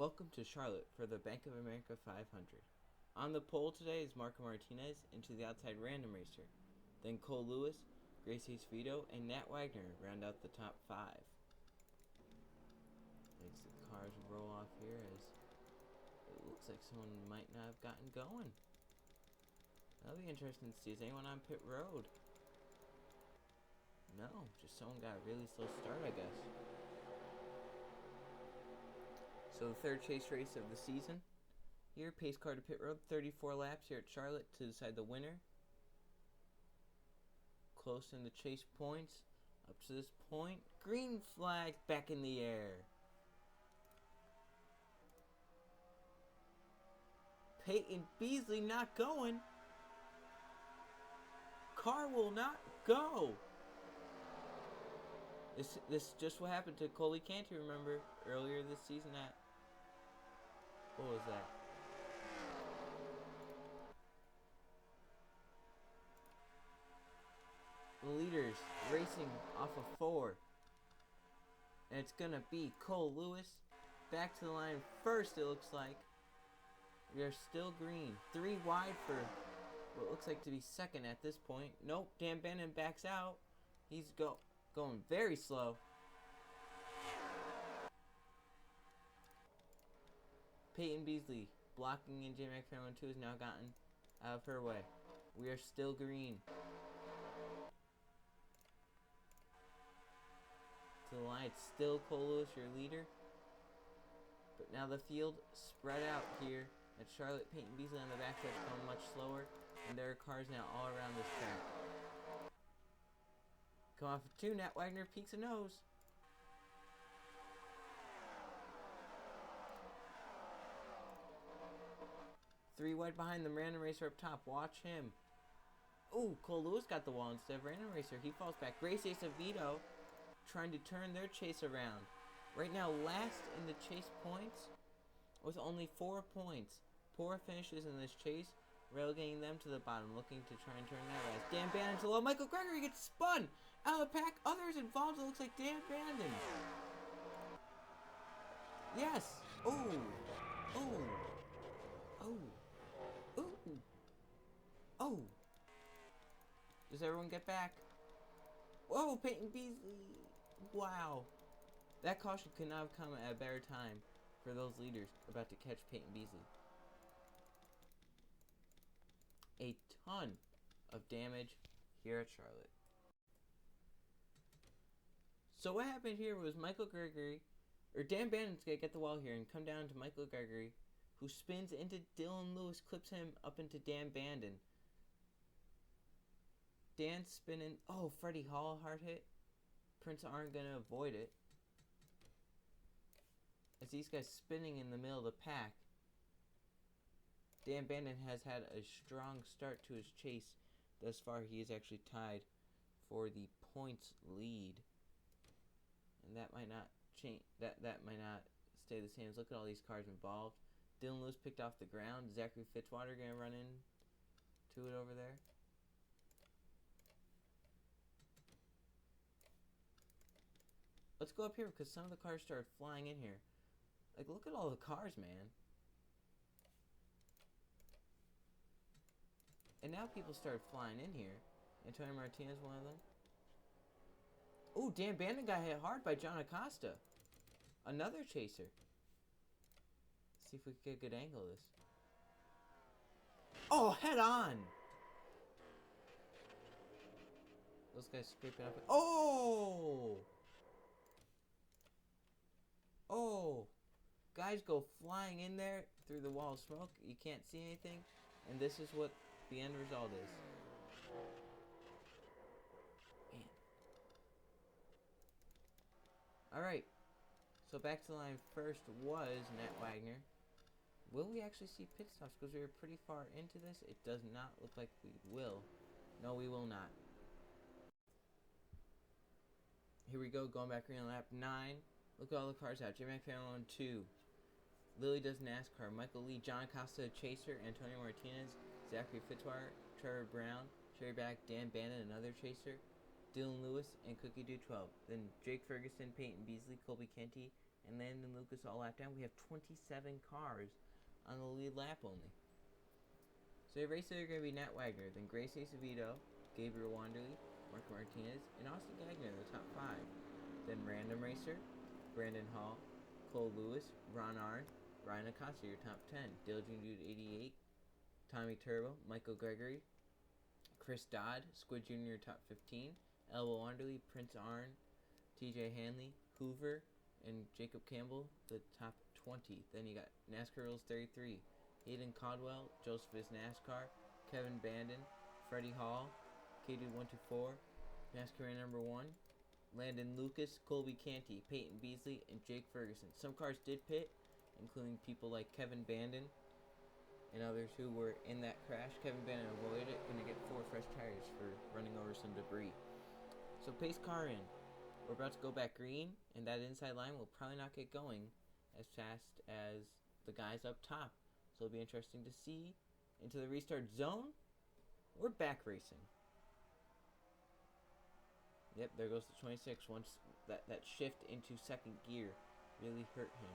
Welcome to Charlotte for the Bank of America 500. On the pole today is Marco Martinez, and to the outside Random Racer. Then Cole Lewis, Gracie Vito, and Nat Wagner round out the top 5. As the cars roll off here, as it looks like someone might not have gotten going. That'll be interesting to see. Is anyone on pit road? No, just someone got a really slow start, I guess. So the third chase race of the season. Here, pace car to pit road, 34 laps here at Charlotte to decide the winner. Close in the chase points. Up to this point, green flag back in the air. Peyton Beasley not going. Car will not go. This is just what happened to Coley Canty, remember, earlier this season at... What was that? The leaders racing off of 4. And it's going to be Cole Lewis. Back to the line first, it looks like. We are still green. 3 wide for what looks like to be second at this point. Nope, Dan Bannon backs out. He's going very slow. Peyton Beasley blocking in J-Mac Fair 1-2 has now gotten out of her way. We are still green. To the line, it's still Cole Lewis, your leader. But now the field spread out here at Charlotte. Peyton Beasley on the backstretch going much slower. And there are cars now all around this track. Come off of 2, Nat Wagner peeks a nose. Three wide behind them, Random Racer up top. Watch him. Ooh, Cole Lewis got the wall instead of Random Racer. He falls back. Gracie Vito trying to turn their chase around. Right now, last in the chase points with only 4 points. Poor finishes in this chase, relegating them to the bottom, looking to try and turn that around. Dan Bannon to low. Michael Gregory gets spun out of the pack. Others involved, it looks like Dan Bannon. Yes. Ooh. Ooh. Oh. Ooh. Oh. Does everyone get back? Whoa, Peyton Beasley. Wow. That caution could not have come at a better time for those leaders about to catch Peyton Beasley. A ton of damage here at Charlotte. So what happened here was Michael Gregory, or Dan Bannon's going to get the wall here and come down to Michael Gregory, who spins into Dylan Lewis, clips him up into Dan Bannon. Dan spinning. Oh, Freddie Hall hard hit. Prince aren't going to avoid it. As these guys spinning in the middle of the pack. Dan Bannon has had a strong start to his chase. Thus far, he is actually tied for the points lead. And that might not change. That might not stay the same. Look at all these cars involved. Dylan Lewis picked off the ground. Zachary Fitzwater going to run in to it over there. Let's go up here because some of the cars started flying in here. Like, look at all the cars, man. And now people started flying in here. Antonio Martinez, one of them. Ooh, Dan Bannon got hit hard by John Acosta. Another chaser. Let's see if we can get a good angle of this. Oh, head on! Those guys scraping up. Oh! Oh! Guys go flying in there through the wall of smoke. You can't see anything. And this is what the end result is. Man. Alright. So back to the line first was Nat Wagner. Will we actually see pit stops? Because we were pretty far into this. It does not look like we will. No, we will not. Here we go. Going back around lap 9. Look at all the cars out. J-Mac Fan 1-2. Lily does NASCAR. Michael Lee, John Acosta, Chaser, Antonio Martinez, Zachary Fitzwater, Trevor Brown, Sherry Back, Dan Bannon, another Chaser, Dylan Lewis, and Cookie Do 12. Then Jake Ferguson, Peyton Beasley, Colby Kenty, and Landon Lucas all lap down. We have 27 cars on the lead lap only. So your races are going to be Nat Wagner, then Grace Acevedo, Gabriel Wanderley, Marco Martinez, and Austin Gagner in the top 5. Then Random Racer, Brandon Hall, Cole Lewis, Ron Arndt, Ryan Acosta, your top 10. Diligent Dude 88, Tommy Turbo, Michael Gregory, Chris Dodd, Squid Jr. top 15, Elba Wanderley, Prince Arn, TJ Hanley, Hoover, and Jacob Campbell, the top 20. Then you got NASCAR Rules 33, Hayden Caldwell, Joseph is NASCAR, Kevin Bandon, Freddie Hall, KD124, NASCAR number 1, Landon Lucas, Colby Canty, Peyton Beasley, and Jake Ferguson. Some cars did pit, including people like Kevin Bandon and others who were in that crash. Kevin Bandon avoided it, going to get 4 fresh tires for running over some debris. So pace car in. We're about to go back green, and that inside line will probably not get going as fast as the guys up top. So it'll be interesting to see into the restart zone. We're back racing. Yep, there goes the 26. Once that shift into second gear really hurt him.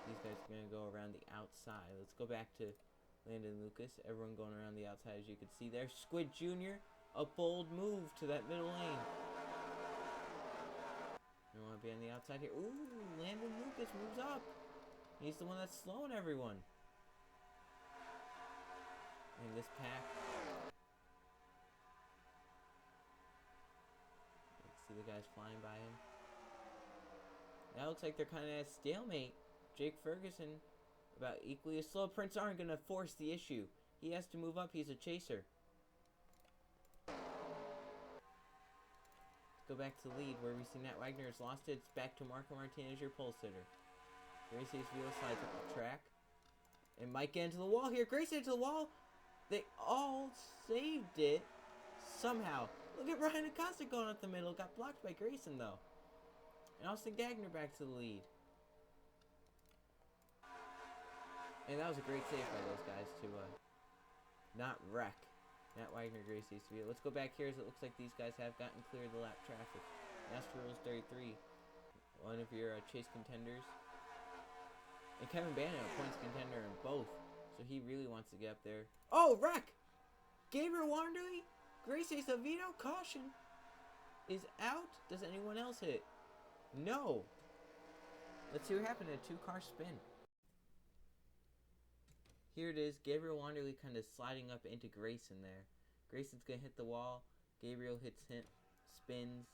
These guys are going to go around the outside. Let's go back to Landon Lucas. Everyone going around the outside, as you can see there. Squid Jr., a bold move to that middle lane. You want to be on the outside here. Ooh, Landon Lucas moves up. He's the one that's slowing everyone. And this pack. See the guys flying by him. That looks like they're kind of at a stalemate. Jake Ferguson about equally as slow. Prince aren't going to force the issue. He has to move up. He's a chaser. Let's go back to the lead where we see Nat Wagner has lost it. It's back to Marco Martinez, your pole sitter. Grace Acevedo slides up the track. And might get into the wall here. Grace into the wall. They all saved it somehow. Look at Ryan Acosta going up the middle. Got blocked by Grayson, though. And Austin Gagner back to the lead. And that was a great save by those guys to not wreck Nat Wagner, Grace Acevedo. Let's go back here as it looks like these guys have gotten clear of the lap traffic. NASCAR Rules 33, one of your chase contenders. And Kevin Bandon, a points contender in both. So he really wants to get up there. Oh, wreck! Gabriel Wanderley? Grace Acevedo, caution, is out. Does anyone else hit? No. Let's see what happened in a 2-car spin. Here it is. Gabriel Wanderley kind of sliding up into Grayson there. Grayson's going to hit the wall. Gabriel hits him, spins.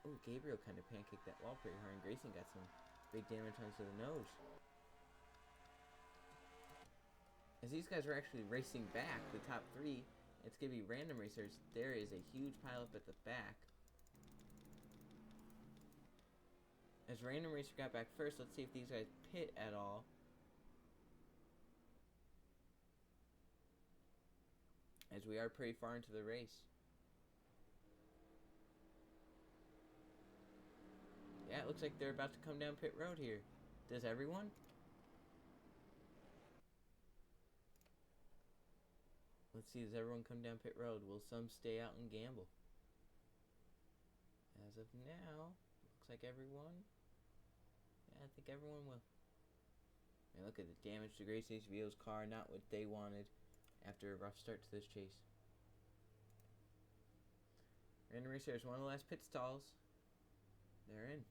Oh, Gabriel kind of pancaked that wall pretty hard, and Grayson got some big damage onto the nose. As these guys are actually racing back, the top 3, it's going to be random racers. There is a huge pileup at the back. As random racer got back first, let's see if these guys pit at all. As we are pretty far into the race. Yeah, it looks like they're about to come down pit road here. Does everyone? Let's see, does everyone come down pit road? Will some stay out and gamble? As of now, looks like everyone. Yeah, I think everyone will. And look at the damage to Grace Acevedo's car. Not what they wanted after a rough start to this chase. Random Racer is one of the last pit stalls. They're in.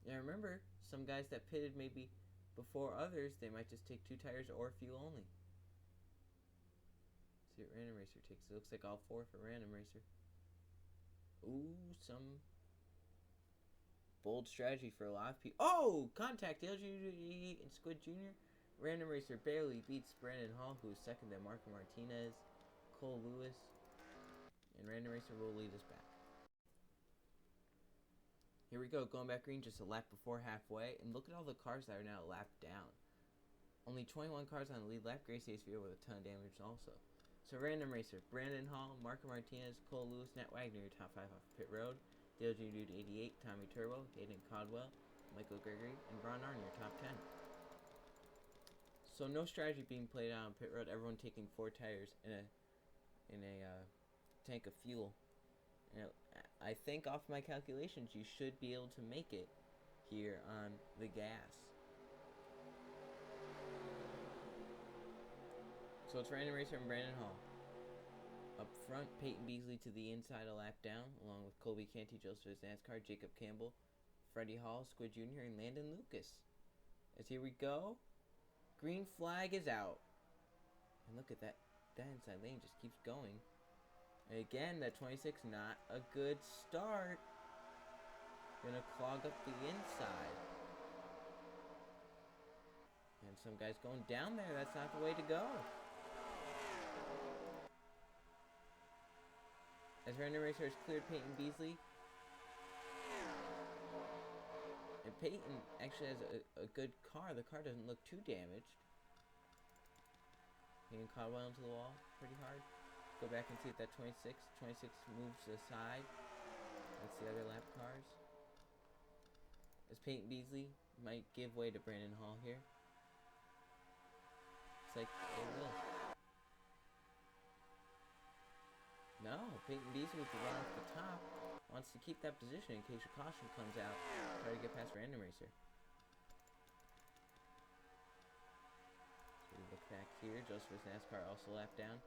Yeah, remember, some guys that pitted maybe before others, they might just take 2 tires or fuel only. Let's see what Random Racer takes. It looks like all 4 for Random Racer. Ooh, some bold strategy for a lot of people. Oh! Contact! LG and Squid Jr. Random Racer barely beats Brandon Hall, who is second, then Marco Martinez, Cole Lewis, and Random Racer will lead us back. Here we go, going back green just a lap before halfway, and look at all the cars that are now lapped down. Only 21 cars on the lead lap. Grace Acevedo with a ton of damage also. So Random Racer, Brandon Hall, Marco Martinez, Cole Lewis, Nat Wagner, your top 5 off pit road. Diligent Dude 88, Tommy Turbo, Hayden Caldwell, Michael Gregory, and Ron Arn, your top 10. So no strategy being played out on pit road. Everyone taking 4 tires in a tank of fuel. You know, I think off my calculations, you should be able to make it here on the gas. So it's Random Racer and Brandon Hall. Up front, Peyton Beasley to the inside a lap down, along with Colby Canty, Joseph NASCAR, Jacob Campbell, Freddie Hall, Squid Jr., and Landon Lucas. As here we go. Green flag is out. And look at that. That inside lane just keeps going. And again, that 26, not a good start. Gonna clog up the inside. And some guys going down there. That's not the way to go. As Random Racer has cleared Peyton Beasley. And Peyton actually has a good car. The car doesn't look too damaged. Hitting Caldwell into the wall pretty hard. Go back and see if that 26 moves aside. That's the other lap cars. As Peyton Beasley might give way to Brandon Hall here. It's like they will. No, Peyton Beasley with the run off the top wants to keep that position in case a caution comes out. Try to get past Random Racer. So we look back here. Joseph's NASCAR also lap down.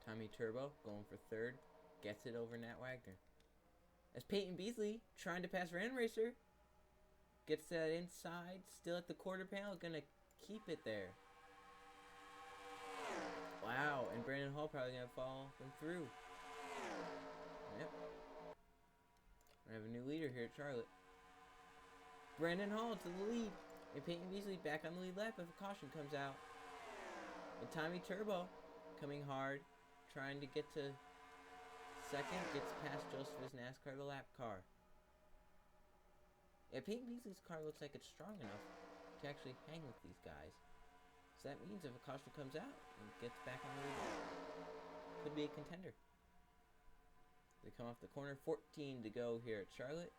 Tommy Turbo going for third. Gets it over Nat Wagner. As Peyton Beasley trying to pass Random Racer. Gets that inside. Still at the quarter panel. Gonna keep it there. Wow, and Brandon Hall probably gonna follow them through. Yep. We have a new leader here at Charlotte. Brandon Hall to the lead. And Peyton Beasley back on the lead lap if a caution comes out. And Tommy Turbo coming hard. Trying to get to second. Gets past Joseph's NASCAR, the lap car. Yeah, Peyton Beasley's car looks like it's strong enough to actually hang with these guys. So that means if a caution comes out and gets back on the lead, could be a contender. They come off the corner, 14 to go here at Charlotte.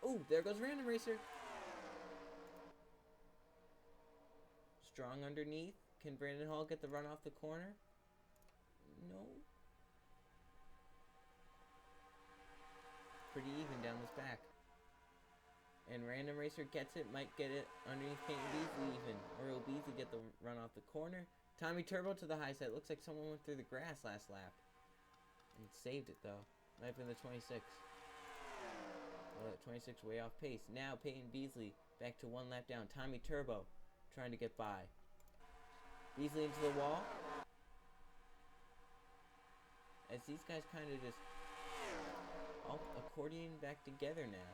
Oh, there goes Random Racer. Strong underneath. Can Brandon Hall get the run off the corner? No. Pretty even down this back. And Random Racer gets it, might get it underneath Peyton Beasley even. Or will Beasley get the run off the corner. Tommy Turbo to the high side. Looks like someone went through the grass last lap. And saved it though. Might have been the 26. Well, that 26 way off pace. Now Peyton Beasley back to one lap down. Tommy Turbo trying to get by. Beasley into the wall. As these guys kind of just all accordion back together now.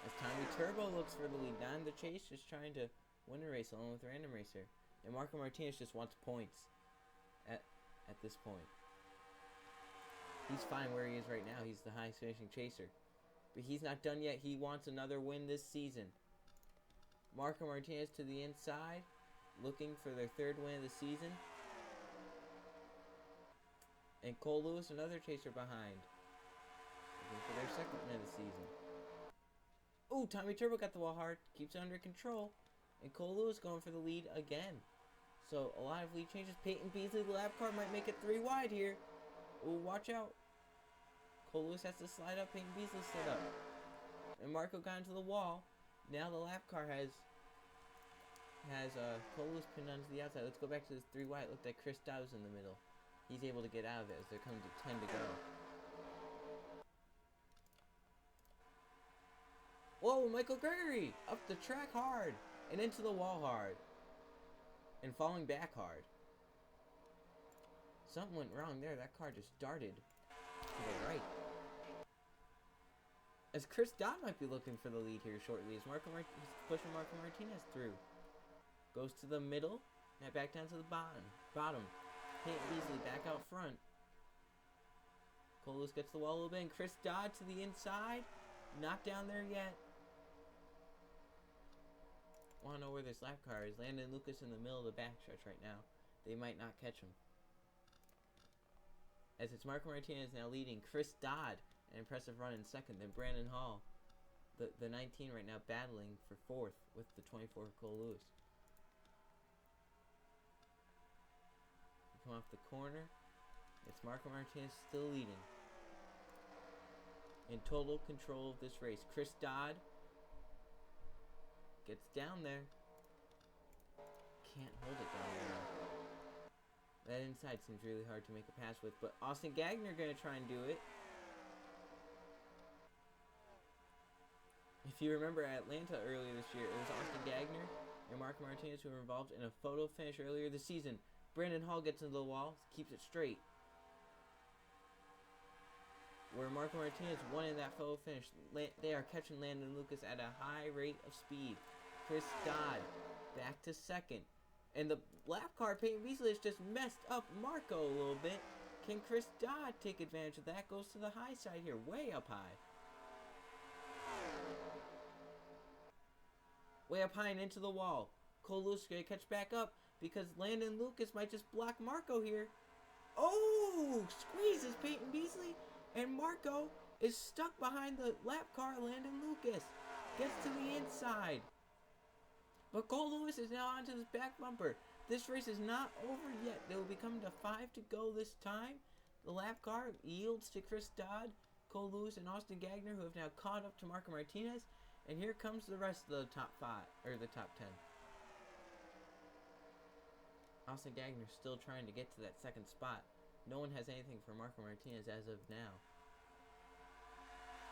As Tommy Turbo looks for the lead. Not in the chase, just trying to win a race along with Random Racer. And Marco Martinez just wants points at this point. He's fine where he is right now. He's the highest finishing chaser. But he's not done yet. He wants another win this season. Marco Martinez to the inside. Looking for their third win of the season. And Cole Lewis, another chaser behind. Looking for their second win of the season. Oh, Tommy Turbo got the wall hard. Keeps it under control. And Cole Lewis going for the lead again. So, a lot of lead changes. Peyton Beasley, the lap car, might make it 3 wide here. Oh, watch out. Cole Lewis has to slide up. Peyton Beasley slid up. And Marco got into the wall. Now the lap car has Cole Lewis pinned onto the outside. Let's go back to this 3 wide. It looked like Chris Dodd was in the middle. He's able to get out of it as they're coming to 10 to go. Whoa, Michael Gregory! Up the track hard! And into the wall hard. And falling back hard. Something went wrong there. That car just darted to the right. As Chris Dodd might be looking for the lead here shortly. As he's pushing Marco Martinez through. Goes to the middle. Now back down to the bottom. Peyton Beasley back out front. Cole Lewis gets the wall a little bit. And Chris Dodd to the inside. Not down there yet. Want to know where this lap car is. Landon Lucas in the middle of the backstretch right now. They might not catch him. As it's Marco Martinez now leading. Chris Dodd, an impressive run in second. Then Brandon Hall, the 19 right now, battling for fourth with the 24 Cole Lewis. Come off the corner. It's Marco Martinez still leading. In total control of this race. Chris Dodd gets down there. Can't hold it down there. That inside seems really hard to make a pass with, but Austin Gagner gonna try and do it. If you remember Atlanta earlier this year, it was Austin Gagner and Marco Martinez who were involved in a photo finish earlier this season. Brandon Hall gets into the wall, keeps it straight. Where Marco Martinez won in that photo finish, they are catching Landon Lucas at a high rate of speed. Chris Dodd back to second. And the lap car, Peyton Beasley, has just messed up Marco a little bit. Can Chris Dodd take advantage of that? Goes to the high side here, way up high. Way up high and into the wall. Cole Lewis is going to catch back up because Landon Lucas might just block Marco here. Oh! Squeezes Peyton Beasley. And Marco is stuck behind the lap car. Landon Lucas gets to the inside. But Cole Lewis is now onto this back bumper. This race is not over yet. They will be coming to 5 to go this time. The lap car yields to Chris Dodd, Cole Lewis, and Austin Gagner, who have now caught up to Marco Martinez. And here comes the rest of the top 5, or the top 10. Austin Gagner still trying to get to that second spot. No one has anything for Marco Martinez as of now.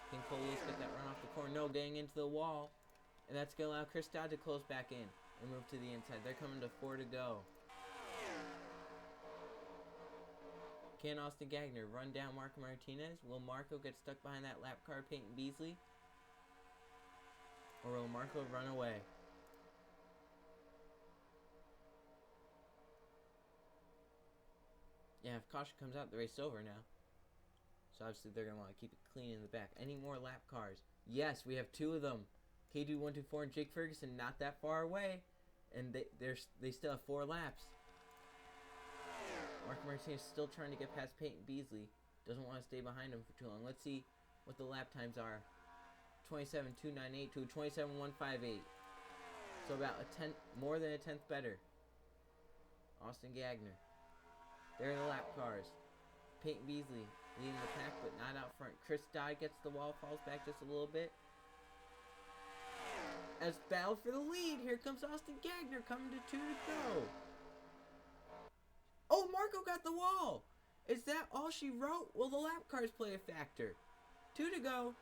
Can Cole Lewis get that run off the corner? No, getting into the wall. And that's going to allow Chris Dodd to close back in and move to the inside. They're coming to 4 to go. Can Austin Gagner run down Marco Martinez? Will Marco get stuck behind that lap car, Peyton Beasley? Or will Marco run away? Yeah, if caution comes out, the race is over now. So obviously they're going to want to keep it clean in the back. Any more lap cars? Yes, we have 2 of them. K124 and Jake Ferguson not that far away. And they still have 4 laps. Marco Martinez still trying to get past Peyton Beasley. Doesn't want to stay behind him for too long. Let's see what the lap times are. 27.298 to 27.158. So about more than a tenth better. Austin Gagner. There are the lap cars. Peyton Beasley leading the pack, but not out front. Chris Dodd gets the wall, falls back just a little bit. As battle for the lead, here comes Austin Gagner coming to 2 to go. Oh, Marco got the wall. Is that all she wrote? Will the lap cars play a factor? 2 to go.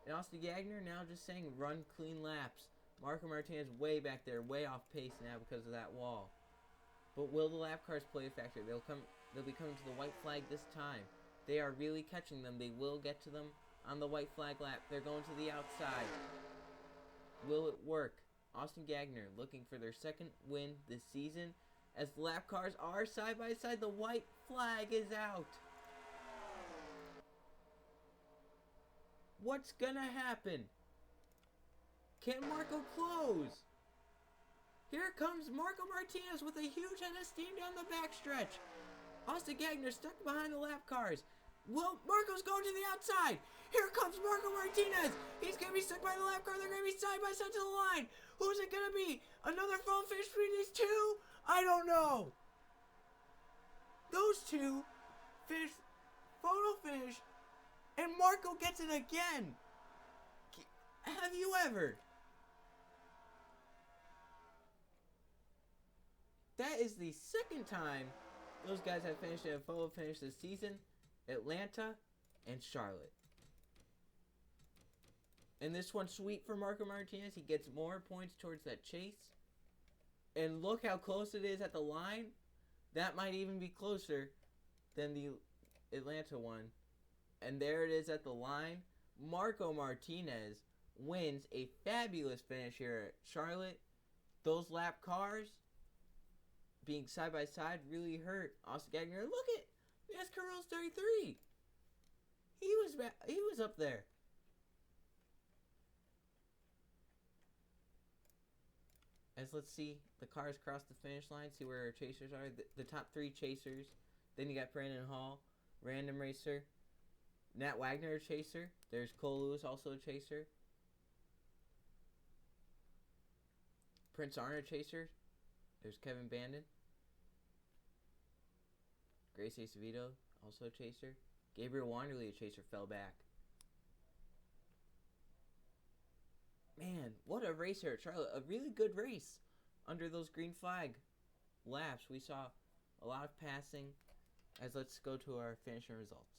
And Austin Gagner now just saying run clean laps. Marco Martinez way back there, way off pace now because of that wall. But will the lap cars play a factor? They'll be coming to the white flag this time. They are really catching them. They will get to them on the white flag lap. They're going to the outside. Will it work? Austin Gagner looking for their second win this season. As the lap cars are side by side, the white flag is out. What's gonna happen? Can Marco close? Here comes Marco Martinez with a huge head of steam down the backstretch. Austin Gagner stuck behind the lap cars. Well, Marco's going to the outside. Here comes Marco Martinez. He's going to be stuck by the lap car. They're going to be side by side to the line. Who's it going to be? Another photo finish between these 2? I don't know. Those 2 finish, photo finish, and Marco gets it again. Have you ever? That is the second time those guys have finished in a photo finish this season. Atlanta and Charlotte. And this one's sweet for Marco Martinez. He gets more points towards that chase. And look how close it is at the line. That might even be closer than the Atlanta one. And there it is at the line. Marco Martinez wins a fabulous finish here at Charlotte. Those lap cars being side by side really hurt Austin Gagner. Look at NR2003. He was up there. As let's see the cars cross the finish line, see where our chasers are. The top 3 chasers. Then you got Brandon Hall, random racer. Nat Wagner, a chaser. There's Cole Lewis, also a chaser. Prince Arna, chaser. There's Kevin Bandon. Grace Acevedo, also a chaser. Gabriel Wanderley, a chaser, fell back. Man, what a race here at Charlotte. A really good race under those green flag laps. We saw a lot of passing. As let's go to our finishing results.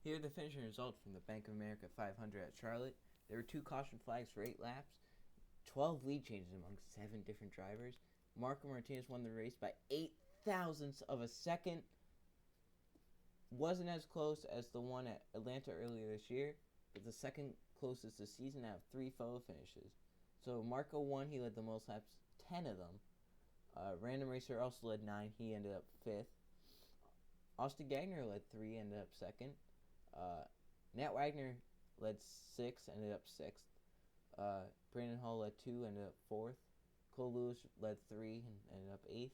Here are the finishing results from the Bank of America 500 at Charlotte. There were 2 caution flags for 8 laps, 12 lead changes among 7 different drivers. Marco Martinez won the race by 0.008 of a second. Wasn't as close as the one at Atlanta earlier this year, but the second closest this season out of 3 photo finishes. So Marco won, he led the most laps, 10 of them. Random Racer also led 9, he ended up 5th. Austin Gagner led 3, ended up 2nd. Nat Wagner led 6, ended up 6th. Brandon Hall led 2, ended up 4th. Cole Lewis led 3, and ended up 8th.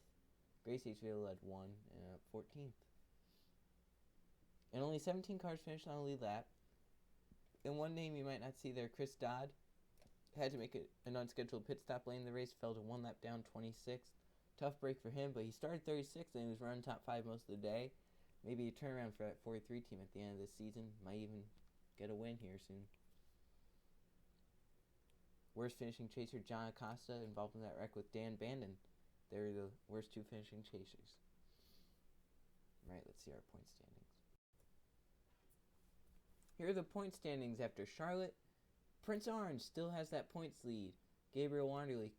Grace Acevedo led 1, and ended up 14th. And only 17 cars finished on a lead lap. And one name you might not see there, Chris Dodd, had to make an unscheduled pit stop late in the race, fell to 1 lap down, 26th. Tough break for him, but he started 36th and he was running top 5 most of the day. Maybe a turnaround for that 43 team at the end of this season. Might even get a win here soon. Worst finishing chaser, John Acosta, involved in that wreck with Dan Bandon. They're the worst 2 finishing chasers. Right, let's see our point standings. Here are the point standings after Charlotte. Prince Orange still has that points lead. Gabriel Wanderley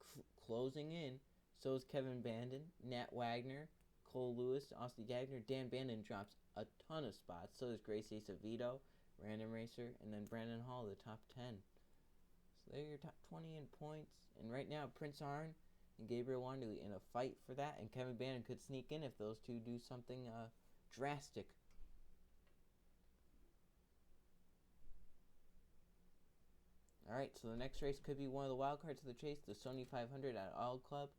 closing in. So is Kevin Bandon, Nat Wagner, Cole Lewis, Austin Gagner. Dan Bandon drops a ton of spots. So does Grace Acevedo, Random Racer, and then Brandon Hall, the top 10. So they're your top 20 in points. And right now, Prince Arn and Gabriel Wanderley in a fight for that. And Kevin Bandon could sneak in if those two do something drastic. Alright, so the next race could be one of the wild cards of the chase, the Sony 500 at Auto Club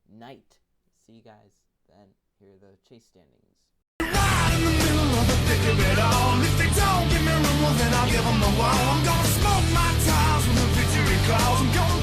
Night. See you guys then. Here are the chase standings. Right in the middle of the thick of it all. If they don't give me room, well then I'll give them the wall. I'm gonna smoke my tires when the victory calls. I'm gonna